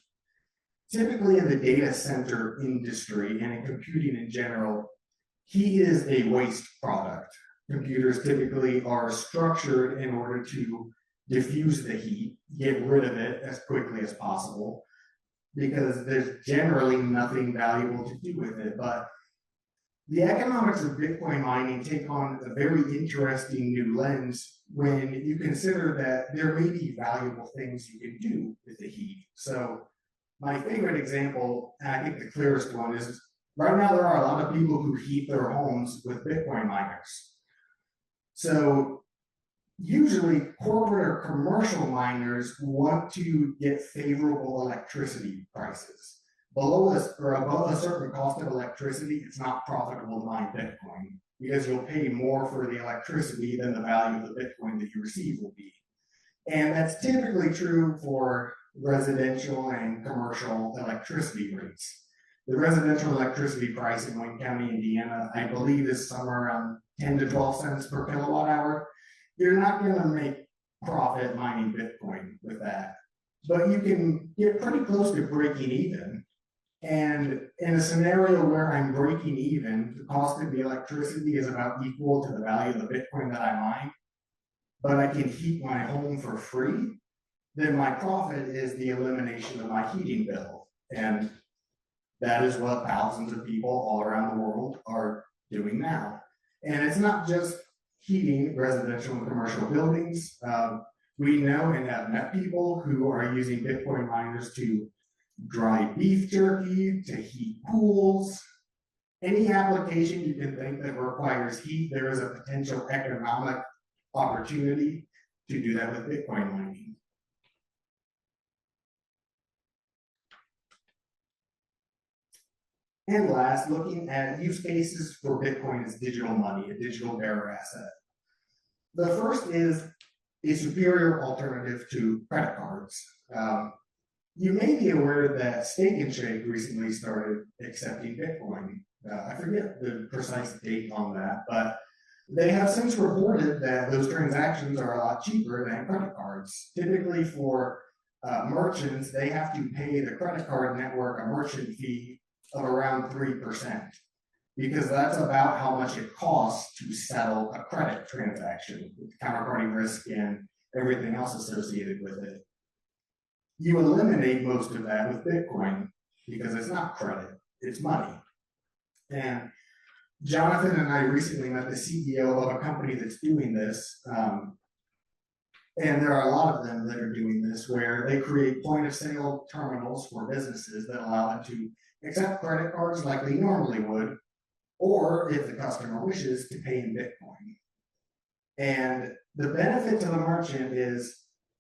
Typically in the data center industry and in computing in general, heat is a waste product. Computers typically are structured in order to diffuse the heat, get rid of it as quickly as possible, because there's generally nothing valuable to do with it. But the economics of Bitcoin mining take on a very interesting new lens when you consider that there may be valuable things you can do with the heat. So my favorite example, and I think the clearest one, is right now there are a lot of people who heat their homes with Bitcoin miners. So usually corporate or commercial miners want to get favorable electricity prices. Below us or above a certain cost of electricity, it's not profitable to mine Bitcoin because you'll pay more for the electricity than the value of the Bitcoin that you receive will be. And that's typically true for residential and commercial electricity rates. The residential electricity price in Wayne County, Indiana, I believe is somewhere around 10 to 12 cents per kilowatt hour. You're not going to make profit mining Bitcoin with that, but you can get pretty close to breaking even. And in a scenario where I'm breaking even, the cost of the electricity is about equal to the value of the Bitcoin that I mine, but I can heat my home for free, then my profit is the elimination of my heating bill. And that is what thousands of people all around the world are doing now. And it's not just heating residential and commercial buildings. We know and have met people who are using Bitcoin miners to dry beef jerky, to heat pools. Any application you can think that requires heat, there is a potential economic opportunity to do that with Bitcoin mining. And last, looking at use cases for Bitcoin as digital money, a digital bearer asset. The first is a superior alternative to credit cards. You may be aware that Steak and Shake recently started accepting Bitcoin. I forget the precise date on that, but they have since reported that those transactions are a lot cheaper than credit cards. Typically for merchants, they have to pay the credit card network a merchant fee of around 3%, because that's about how much it costs to settle a credit transaction with counterparty risk and everything else associated with it. You eliminate most of that with Bitcoin because it's not credit, it's money. And Jonathan and I recently met the CEO of a company that's doing this. And there are a lot of them that are doing this, where they create point of sale terminals for businesses that allow them to accept credit cards like they normally would, or if the customer wishes, to pay in Bitcoin. And the benefit to the merchant is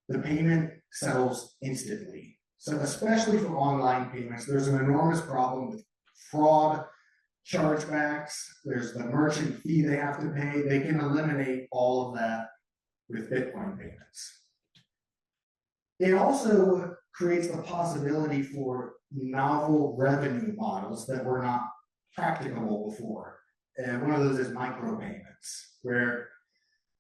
the payment settles instantly. So especially for online payments, there's an enormous problem with fraud, chargebacks, there's the merchant fee they have to pay. They can eliminate all of that with Bitcoin payments. It also creates the possibility for novel revenue models that were not practicable before. And one of those is micropayments, where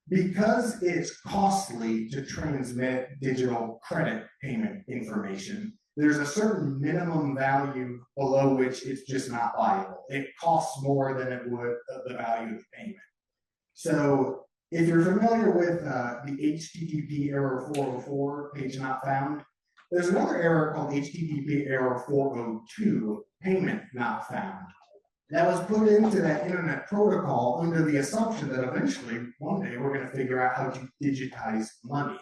because it's costly to transmit digital credit payment information, there's a certain minimum value below which it's just not viable. It costs more than it would of the value of the payment. So if you're familiar with the HTTP error 404, page not found, there's another error called HTTP error 402, payment not found. that was put into that internet protocol under the assumption that eventually one day we're going to figure out how to digitize money.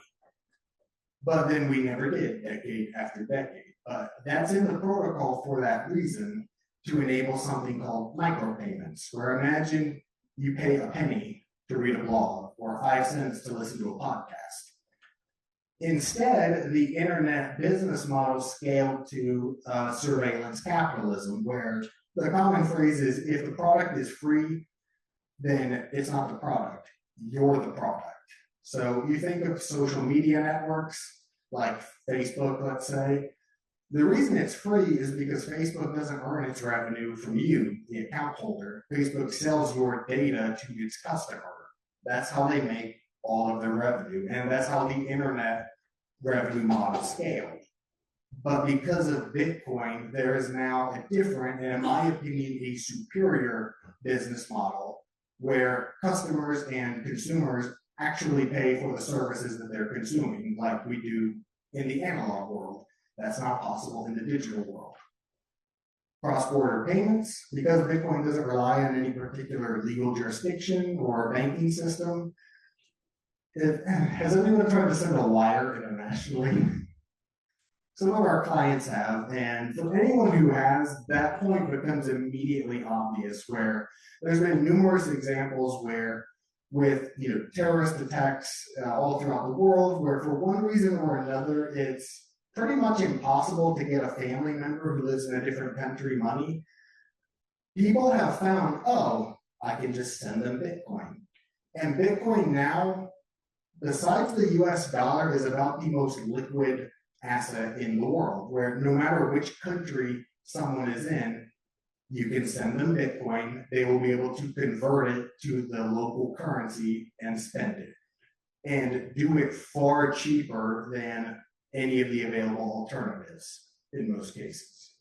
But then we never did, decade after decade. But that's in the protocol for that reason, to enable something called micropayments, where imagine you pay a penny to read a blog or 5 cents to listen to a podcast. Instead, the internet business model scaled to surveillance capitalism, where the common phrase is, if the product is free, then it's not the product, you're the product. So you think of social media networks like Facebook, let's say. The reason it's free is because Facebook doesn't earn its revenue from you, the account holder. Facebook sells your data to its customer. That's how they make all of their revenue, and that's how the internet revenue model scaled. But because of Bitcoin, there is now a different, and in my opinion, a superior business model where customers and consumers actually pay for the services that they're consuming, like we do in the analog world. That's not possible in the digital world. Cross-border payments, because Bitcoin doesn't rely on any particular legal jurisdiction or banking system. Has anyone tried to send a wire internationally? Some of our clients have, and for anyone who has, that point becomes immediately obvious, where there's been numerous examples where with terrorist attacks all throughout the world, where for one reason or another, it's pretty much impossible to get a family member who lives in a different country money. People have found, oh, I can just send them Bitcoin. And Bitcoin now, besides the US dollar, is about the most liquid asset in the world, where no matter which country someone is in, you can send them Bitcoin, they will be able to convert it to the local currency and spend it, and do it far cheaper than any of the available alternatives in most cases.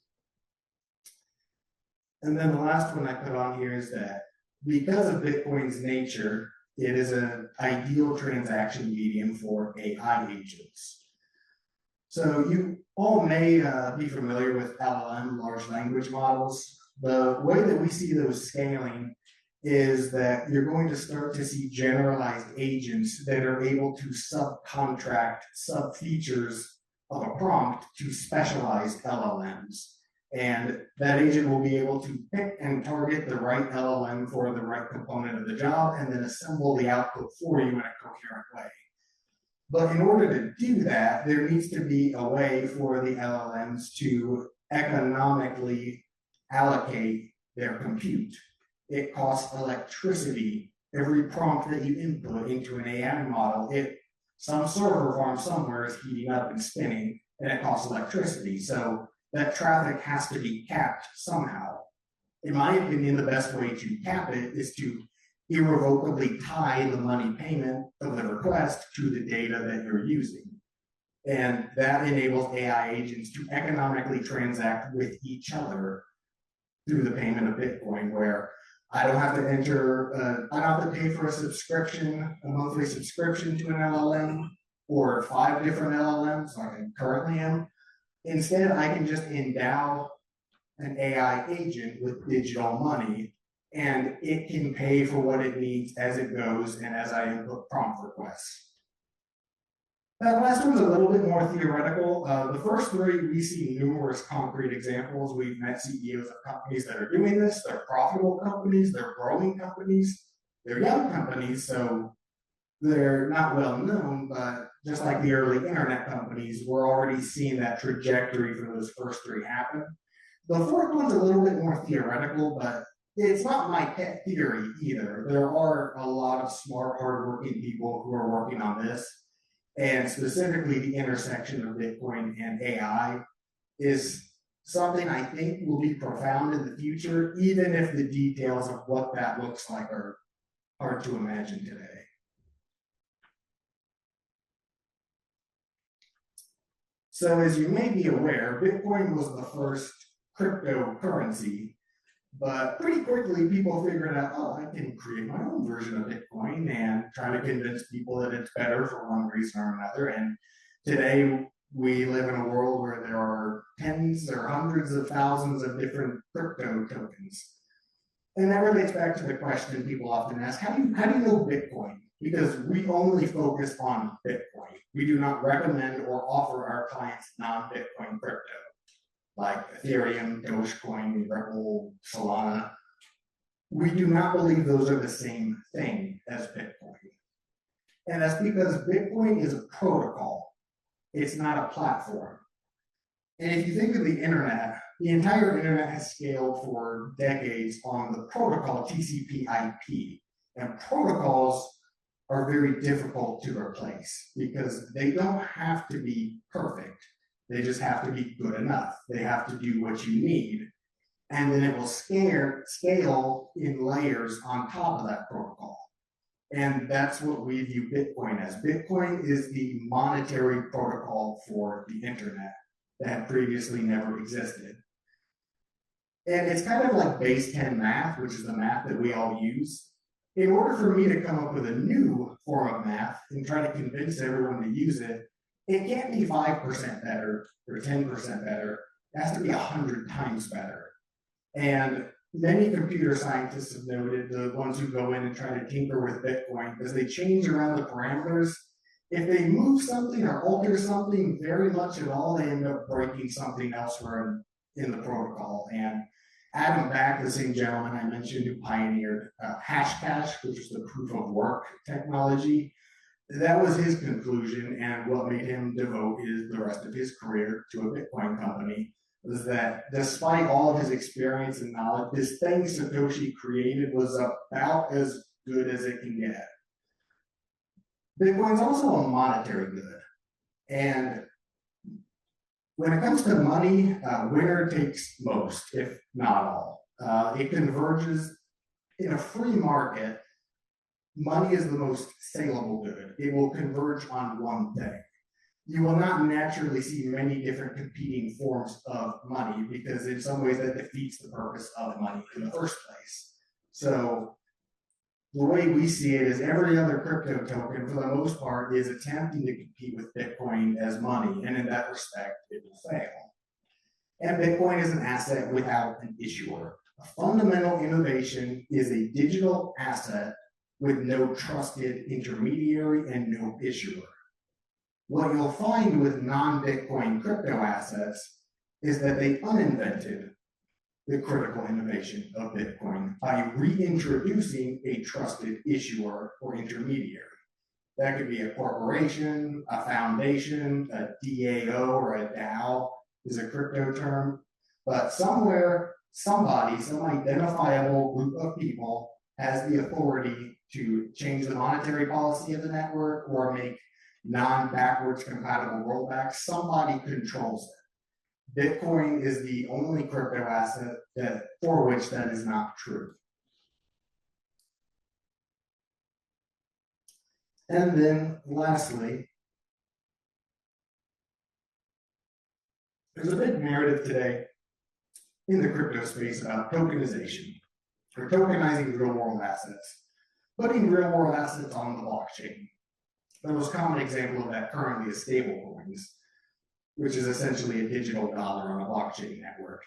And then the last one I put on here is that because of Bitcoin's nature, it is an ideal transaction medium for AI agents. So you all may be familiar with LLM, large language models. The way that we see those scaling is that you're going to start to see generalized agents that are able to subcontract sub-features of a prompt to specialized LLMs. And that agent will be able to pick and target the right LLM for the right component of the job, and then assemble the output for you in a coherent way. But in order to do that, there needs to be a way for the LLMs to economically allocate their compute. It costs electricity. Every prompt that you input into an AI model, some server farm somewhere is heating up and spinning, and it costs electricity. So that traffic has to be capped somehow. In my opinion, the best way to cap it is to irrevocably tie the money payment of the request to the data that you're using. And that enables AI agents to economically transact with each other through the payment of Bitcoin, where I don't have to enter, I don't have to pay for a subscription, a monthly subscription to an LLM, or 5 different LLMs like I currently am. Instead, I can just endow an AI agent with digital money, and it can pay for what it needs as it goes and as I input prompt requests. That last one's a little bit more theoretical. The first 3, we see numerous concrete examples. We've met CEOs of companies that are doing this. They're profitable companies, they're growing companies, they're young companies, so they're not well known, but just like the early internet companies, we're already seeing that trajectory for those first 3 happen. The fourth one's a little bit more theoretical, but it's not my pet theory either. There are a lot of smart, hardworking people who are working on this. And specifically, the intersection of Bitcoin and AI is something I think will be profound in the future, even if the details of what that looks like are hard to imagine today. So as you may be aware, Bitcoin was the first cryptocurrency, but pretty quickly people figured out, oh, I can create my own version of Bitcoin and try to convince people that it's better for one reason or another. And today we live in a world where there are tens or hundreds of thousands of different crypto tokens. And that relates back to the question people often ask, how do you know Bitcoin? Because we only focus on Bitcoin. We do not recommend or offer our clients non-Bitcoin crypto, like Ethereum, Dogecoin, Ripple, Solana. We do not believe those are the same thing as Bitcoin. And that's because Bitcoin is a protocol. It's not a platform. And if you think of the internet, the entire internet has scaled for decades on the protocol TCP/IP. And protocols are very difficult to replace because they don't have to be perfect. They just have to be good enough. They have to do what you need. And then it will scale in layers on top of that protocol. And that's what we view Bitcoin as. Bitcoin is the monetary protocol for the internet that had previously never existed. And it's kind of like base 10 math, which is the math that we all use. In order for me to come up with a new form of math and try to convince everyone to use it, it can't be 5% better or 10% better. It has to be 100 times better. And many computer scientists have noted, the ones who go in and try to tinker with Bitcoin, because they change around the parameters. If they move something or alter something very much at all, they end up breaking something elsewhere in the protocol. And Adam Back, the same gentleman I mentioned who pioneered Hashcash, which is the proof of work technology, that was his conclusion, and what made him devote the rest of his career to a Bitcoin company was that despite all of his experience and knowledge, this thing Satoshi created was about as good as it can get. Bitcoin's also a monetary good. And when it comes to money, winner takes most, if not all. It converges in a free market. Money is the most saleable good. It will converge on one thing. You will not naturally see many different competing forms of money because in some ways that defeats the purpose of money in the first place. So the way we see it is every other crypto token, for the most part, is attempting to compete with Bitcoin as money, and in that respect, it will fail. And Bitcoin is an asset without an issuer. A fundamental innovation is a digital asset with no trusted intermediary and no issuer. What you'll find with non-Bitcoin crypto assets is that they uninvented the critical innovation of Bitcoin by reintroducing a trusted issuer or intermediary. That could be a corporation, a foundation, a DAO or a DAO is a crypto term, but somewhere, somebody, some identifiable group of people has the authority to change the monetary policy of the network or make non-backwards compatible rollbacks. Somebody controls it. Bitcoin is the only crypto asset for which that is not true. And then lastly, there's a big narrative today in the crypto space about tokenization, or tokenizing real world assets, putting real world assets on the blockchain. The most common example of that currently is stablecoins, which is essentially a digital dollar on a blockchain network.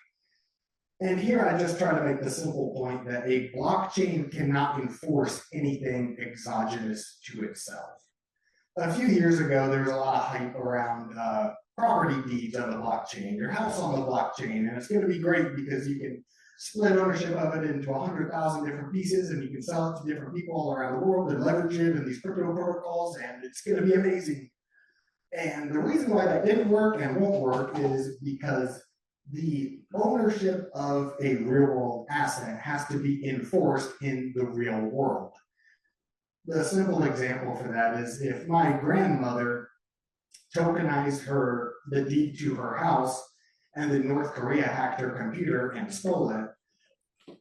And here I just try to make the simple point that a blockchain cannot enforce anything exogenous to itself. A few years ago, there was a lot of hype around property deeds on the blockchain, your house on the blockchain, and it's going to be great because you can split ownership of it into 100,000 different pieces and you can sell it to different people all around the world and leverage it in these crypto protocols, and it's going to be amazing. And the reason why that didn't work and won't work is because the ownership of a real world asset has to be enforced in the real world. The simple example for that is if my grandmother tokenized the deed to her house and then North Korea hacked her computer and stole it,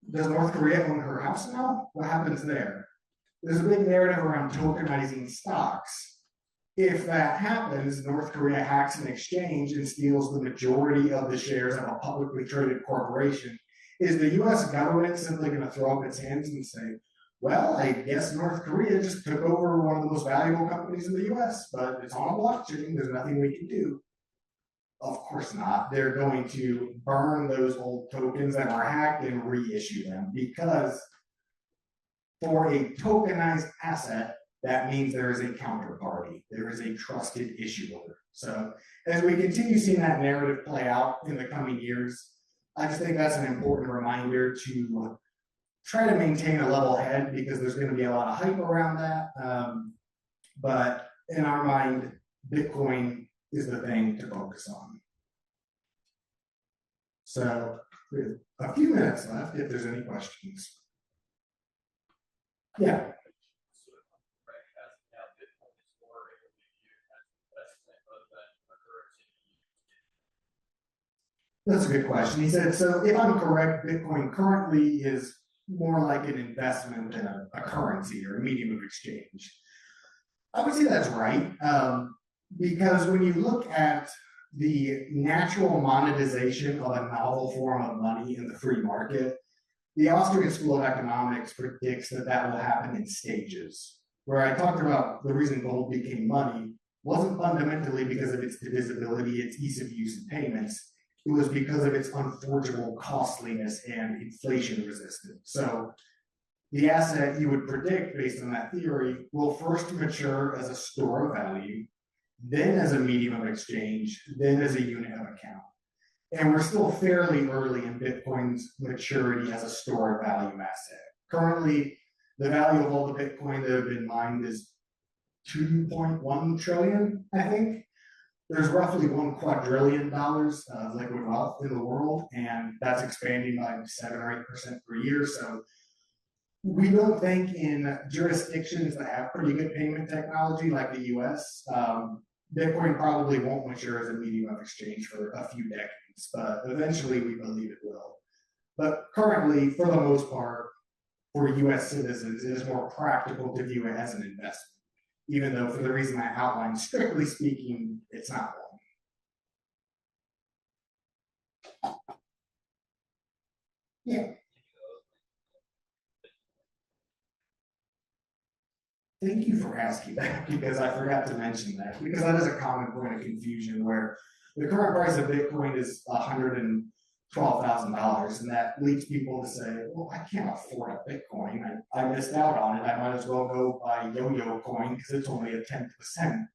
does North Korea own her house now? What happens there? There's a big narrative around tokenizing stocks. If that happens, North Korea hacks an exchange and steals the majority of the shares of a publicly traded corporation. Is the US government simply going to throw up its hands and say, well, I guess North Korea just took over one of the most valuable companies in the US, but it's on a blockchain, there's nothing we can do? Of course not. They're going to burn those old tokens that were hacked and reissue them, because for a tokenized asset, that means there is a counterparty. There is a trusted issuer. So as we continue seeing that narrative play out in the coming years, I just think that's an important reminder to try to maintain a level head, because there's going to be a lot of hype around that. But in our mind, Bitcoin is the thing to focus on. So we have a few minutes left if there's any questions. Yeah. That's a good question. He said, so if I'm correct, Bitcoin currently is more like an investment than a currency or a medium of exchange. I would say that's right, because when you look at the natural monetization of a novel form of money in the free market, the Austrian School of Economics predicts that that will happen in stages. Where I talked about the reason gold became money wasn't fundamentally because of its divisibility, its ease of use and payments. It was because of its unforgeable costliness and inflation resistant. So the asset you would predict based on that theory will first mature as a store of value, then as a medium of exchange, then as a unit of account. And we're still fairly early in Bitcoin's maturity as a store of value asset. Currently, the value of all the Bitcoin that have been mined is 2.1 trillion, I think. There's roughly $1 quadrillion of liquid wealth in the world, and that's expanding by 7 or 8% per year. So we don't think in jurisdictions that have pretty good payment technology like the US, Bitcoin probably won't mature as a medium of exchange for a few decades, but eventually we believe it will. But currently, for the most part, for US citizens, it is more practical to view it as an investment, even though for the reason I outlined, strictly speaking, it's not one. Yeah. Thank you for asking that, because I forgot to mention that, because that is a common point of confusion where the current price of Bitcoin is $112,000, and that leads people to say, well, I can't afford a Bitcoin. I missed out on it. I might as well go buy Yo-Yo Coin because it's only a 10th of a cent.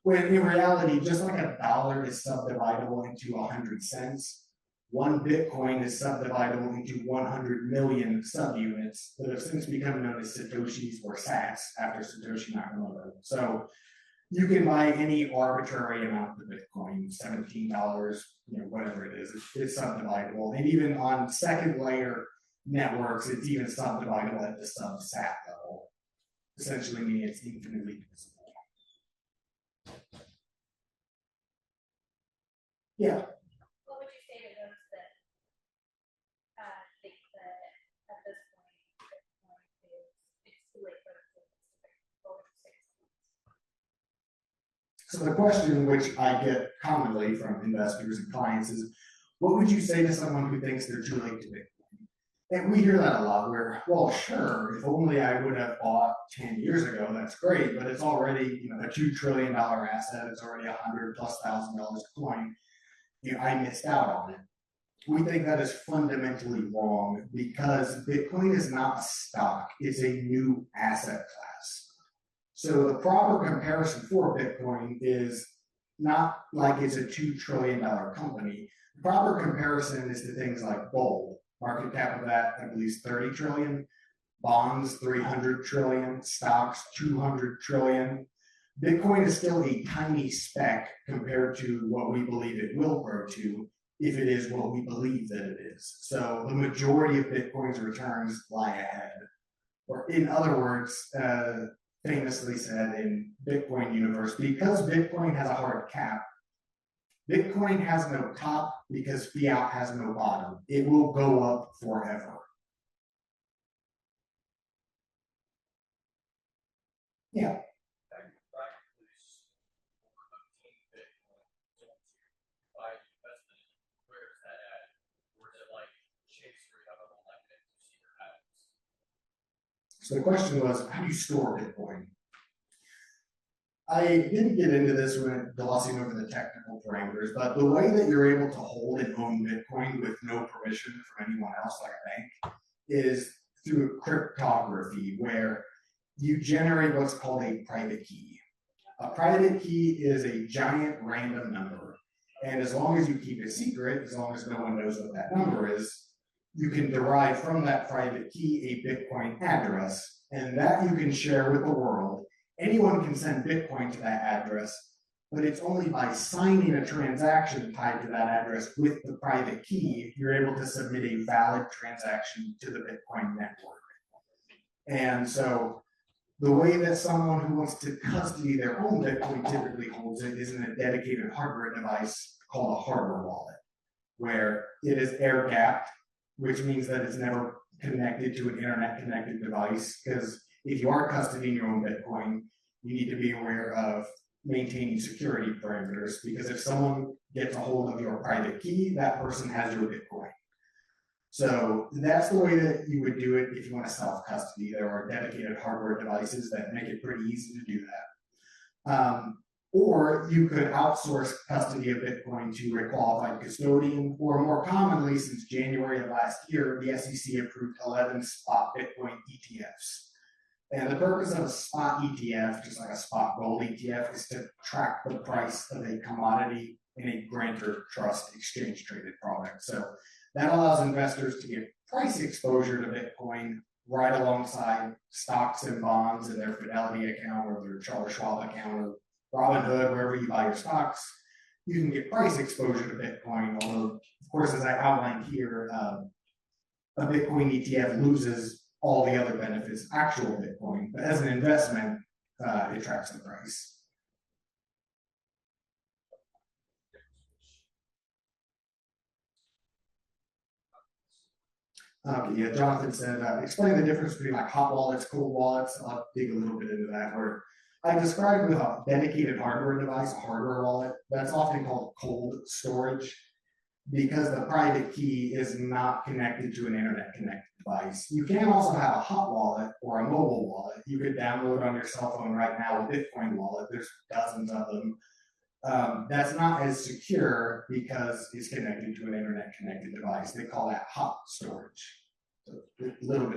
When in reality, just like a dollar is subdividable into 100 cents, one Bitcoin is subdividable into 100 million subunits that have since become known as Satoshis or sats after Satoshi Nakamoto. So you can buy any arbitrary amount of Bitcoin, $17, whatever it is, it's subdividable. And even on second layer networks, it's even subdividable at the sub-sat level, essentially meaning it's infinitely divisible. Yeah. What would you say to those that think that at this point Bitcoin it's too late for them to go to 6 months? So the question which I get commonly from investors and clients is, what would you say to someone who thinks they're too late to Bitcoin? And we hear that a lot where, well, sure, if only I would have bought 10 years ago, that's great, but it's already a $2 trillion asset, it's already $100,000+ a coin. I missed out on it. We think that is fundamentally wrong, because Bitcoin is not a stock, it's a new asset class. So the proper comparison for Bitcoin is not like it's a $2 trillion company. The proper comparison is to things like gold. Market cap of that, I believe, is 30 trillion. Bonds, 300 trillion. Stocks, 200 trillion. Bitcoin is still a tiny speck compared to what we believe it will grow to, if it is what we believe that it is. So the majority of Bitcoin's returns lie ahead. Or in other words, famously said in Bitcoin universe, because Bitcoin has a hard cap, Bitcoin has no top because fiat has no bottom. It will go up forever. Yeah. So the question was, how do you store Bitcoin? I didn't get into this when glossing over the technical parameters, but the way that you're able to hold and own Bitcoin with no permission from anyone else, like a bank, is through cryptography, where you generate what's called a private key. A private key is a giant random number. And as long as you keep it secret, as long as no one knows what that number is, you can derive from that private key a Bitcoin address, and that you can share with the world. Anyone can send Bitcoin to that address, but it's only by signing a transaction tied to that address with the private key, you're able to submit a valid transaction to the Bitcoin network. And so the way that someone who wants to custody their own Bitcoin typically holds it is in a dedicated hardware device called a hardware wallet, where it is air gapped, which means that it's never connected to an internet connected device. Because if you are custodying your own Bitcoin, you need to be aware of maintaining security parameters, because if someone gets a hold of your private key, that person has your Bitcoin. So that's the way that you would do it if you want to self-custody. There are dedicated hardware devices that make it pretty easy to do that. Or you could outsource custody of Bitcoin to a qualified custodian, or more commonly, since January of last year, the SEC approved 11 spot Bitcoin ETFs. And the purpose of a spot ETF, just like a spot gold ETF, is to track the price of a commodity in a grantor trust exchange traded product. So that allows investors to get price exposure to Bitcoin right alongside stocks and bonds in their Fidelity account or their Charles Schwab account or Robinhood, wherever you buy your stocks. You can get price exposure to Bitcoin, although, of course, as I outlined here, a Bitcoin ETF loses all the other benefits of actual Bitcoin, but as an investment, it tracks the price. Yeah, Jonathan said, explain the difference between like hot wallets, cold wallets. I'll dig a little bit into that, where I described with a dedicated hardware device, a hardware wallet, that's often called cold storage, because the private key is not connected to an internet connected device. You can also have a hot wallet or a mobile wallet. You could download on your cell phone right now a Bitcoin wallet. There's dozens of them. That's not as secure because it's connected to an internet connected device. They call that hot storage. So a little bit